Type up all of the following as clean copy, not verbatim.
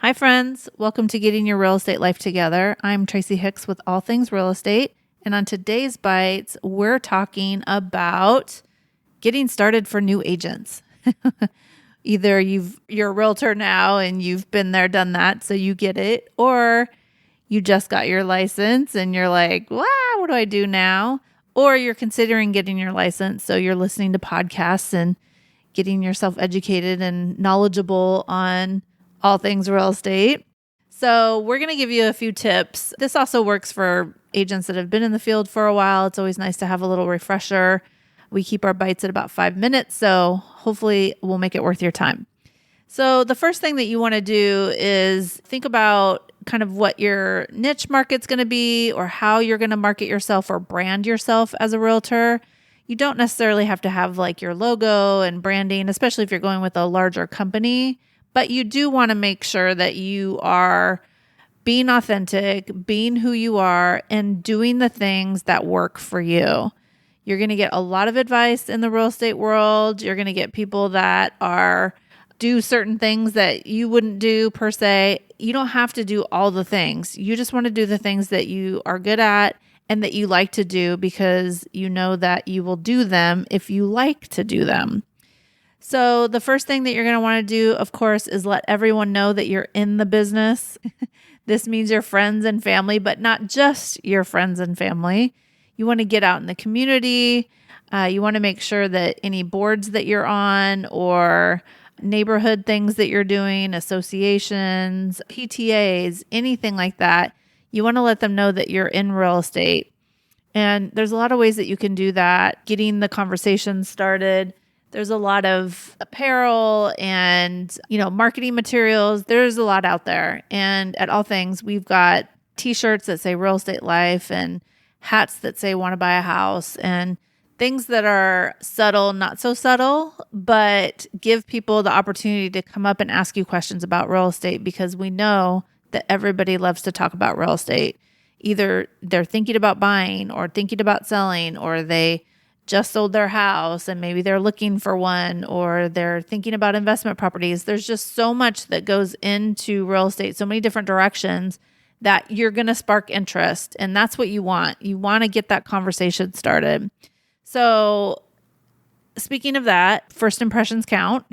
Hi, friends. Welcome to Getting Your Real Estate Life Together. I'm Tracy Hicks with All Things Real Estate. And on today's Bites, we're talking about getting started for new agents. Either you're a realtor now and you've been there, done that, so you get it, or you just got your license and you're like, wow, what do I do now? Or you're considering getting your license, so you're listening to podcasts and getting yourself educated and knowledgeable on all things real estate. So we're going to give you a few tips. This also works for agents that have been in the field for a while. It's always nice to have a little refresher. We keep our bites at about 5 minutes, so hopefully we'll make it worth your time. So the first thing that you want to do is think about kind of what your niche market's going to be, or how you're going to market yourself or brand yourself as a realtor. You don't necessarily have to have like your logo and branding, especially if you're going with a larger company, but you do want to make sure that you are being authentic, being who you are, and doing the things that work for you. You're going to get a lot of advice in the real estate world. You're going to get people that do certain things that you wouldn't do per se. You don't have to do all the things. You just want to do the things that you are good at and that you like to do, because you know that you will do them if you like to do them. So the first thing that you're going to want to do, of course, is let everyone know that you're in the business. This means your friends and family, but not just your friends and family. You want to get out in the community. You want to make sure that any boards that you're on, or neighborhood things that you're doing, associations, PTAs, anything like that, you want to let them know that you're in real estate. And there's a lot of ways that you can do that, getting the conversation started. There's a lot of apparel and, marketing materials. There's a lot out there. And at All Things, we've got t-shirts that say Real Estate Life and hats that say Want to Buy a House, and things that are subtle, not so subtle, but give people the opportunity to come up and ask you questions about real estate, because we know that everybody loves to talk about real estate. Either they're thinking about buying or thinking about selling, or they just sold their house and maybe they're looking for one, or they're thinking about investment properties. There's just so much that goes into real estate, so many different directions, that you're going to spark interest. And that's what you want. You want to get that conversation started. So speaking of that, first impressions count.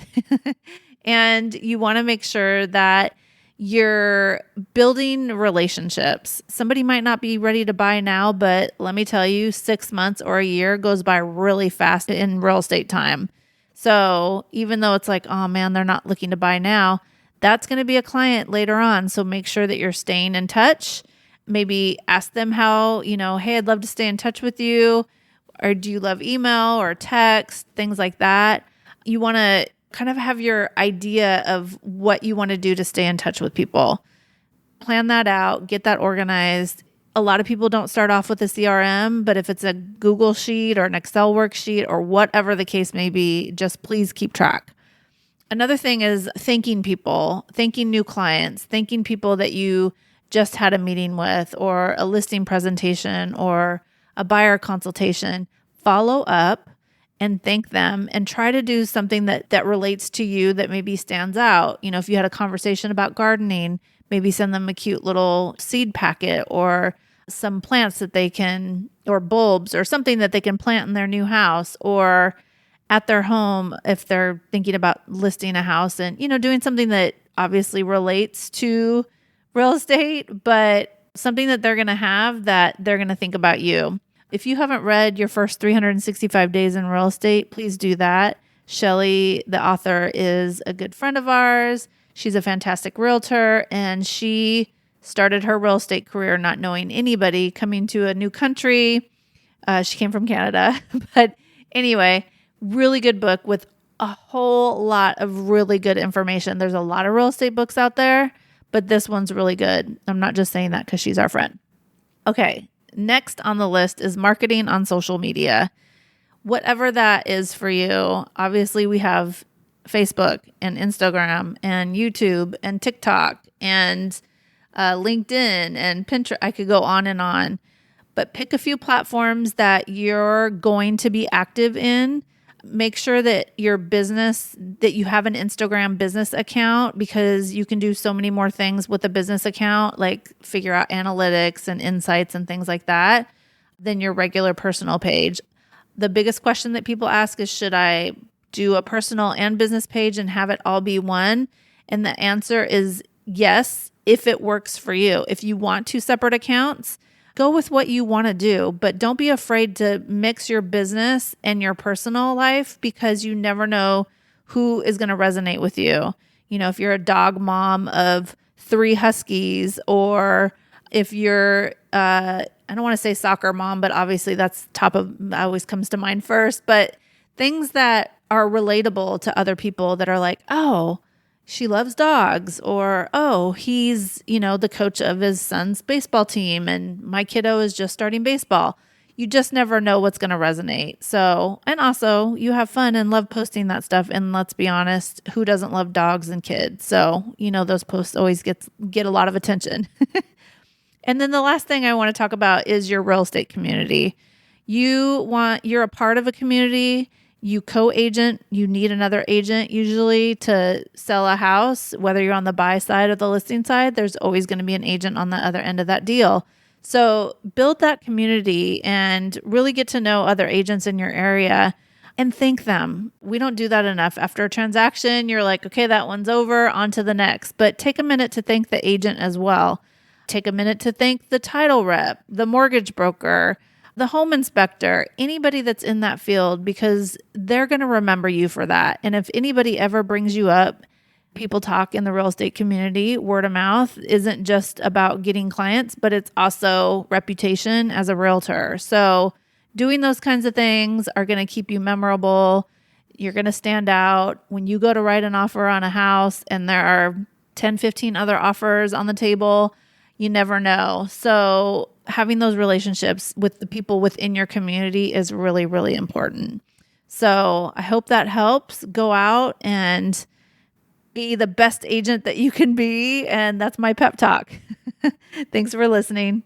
And you want to make sure that you're building relationships. Somebody might not be ready to buy now, but let me tell you, 6 months or a year goes by really fast in real estate time. So even though it's like, oh man, they're not looking to buy now, that's going to be a client later on. So make sure that you're staying in touch. Maybe ask them how, hey, I'd love to stay in touch with you. Or do you love email or text, things like that. You want to kind of have your idea of what you want to do to stay in touch with people. Plan that out, get that organized. A lot of people don't start off with a CRM, but if it's a Google sheet or an Excel worksheet or whatever the case may be, just please keep track. Another thing is thanking people, thanking new clients, thanking people that you just had a meeting with, or a listing presentation, or a buyer consultation. Follow up and thank them, and try to do something that relates to you, that maybe stands out. If you had a conversation about gardening, maybe send them a cute little seed packet, or some plants that they can, or bulbs, or something that they can plant in their new house, or at their home if they're thinking about listing a house, and, doing something that obviously relates to real estate, but something that they're going to have that they're going to think about you. If you haven't read Your First 365 Days in Real Estate, please do that. Shelly, the author, is a good friend of ours. She's a fantastic realtor, and she started her real estate career not knowing anybody, coming to a new country. She came from Canada. But anyway, really good book with a whole lot of really good information. There's a lot of real estate books out there, but this one's really good. I'm not just saying that because she's our friend. Okay. Next on the list is marketing on social media. Whatever that is for you. Obviously, we have Facebook and Instagram and YouTube and TikTok and LinkedIn and Pinterest. I could go on and on, but pick a few platforms that you're going to be active in. Make sure that that you have an Instagram business account, because you can do so many more things with a business account, like figure out analytics and insights and things like that, than your regular personal page. The biggest question that people ask is, should I do a personal and business page and have it all be one? And the answer is yes, if it works for you. If you want two separate accounts, go with what you want to do, but don't be afraid to mix your business and your personal life, because you never know who is going to resonate with you. If you're a dog mom of 3 huskies, or if you're, I don't want to say soccer mom, but obviously that always comes to mind first, but things that are relatable to other people that are like, oh, she loves dogs, or, oh, he's, the coach of his son's baseball team and my kiddo is just starting baseball. You just never know what's going to resonate. So, and also you have fun and love posting that stuff. And let's be honest, who doesn't love dogs and kids? So, those posts always get a lot of attention. And then the last thing I want to talk about is your real estate community. You're a part of a community. You co-agent, you need another agent usually to sell a house. Whether you're on the buy side or the listing side, there's always going to be an agent on the other end of that deal. So build that community and really get to know other agents in your area and thank them. We don't do that enough. After a transaction, you're like, okay, that one's over, on to the next. But take a minute to thank the agent as well. Take a minute to thank the title rep, the mortgage broker, the home inspector, anybody that's in that field, because they're going to remember you for that. And if anybody ever brings you up, people talk in the real estate community, word of mouth isn't just about getting clients, but it's also reputation as a realtor. So doing those kinds of things are going to keep you memorable. You're going to stand out when you go to write an offer on a house and there are 10, 15 other offers on the table. You never know. So having those relationships with the people within your community is really, really important. So I hope that helps. Go out and be the best agent that you can be. And that's my pep talk. Thanks for listening.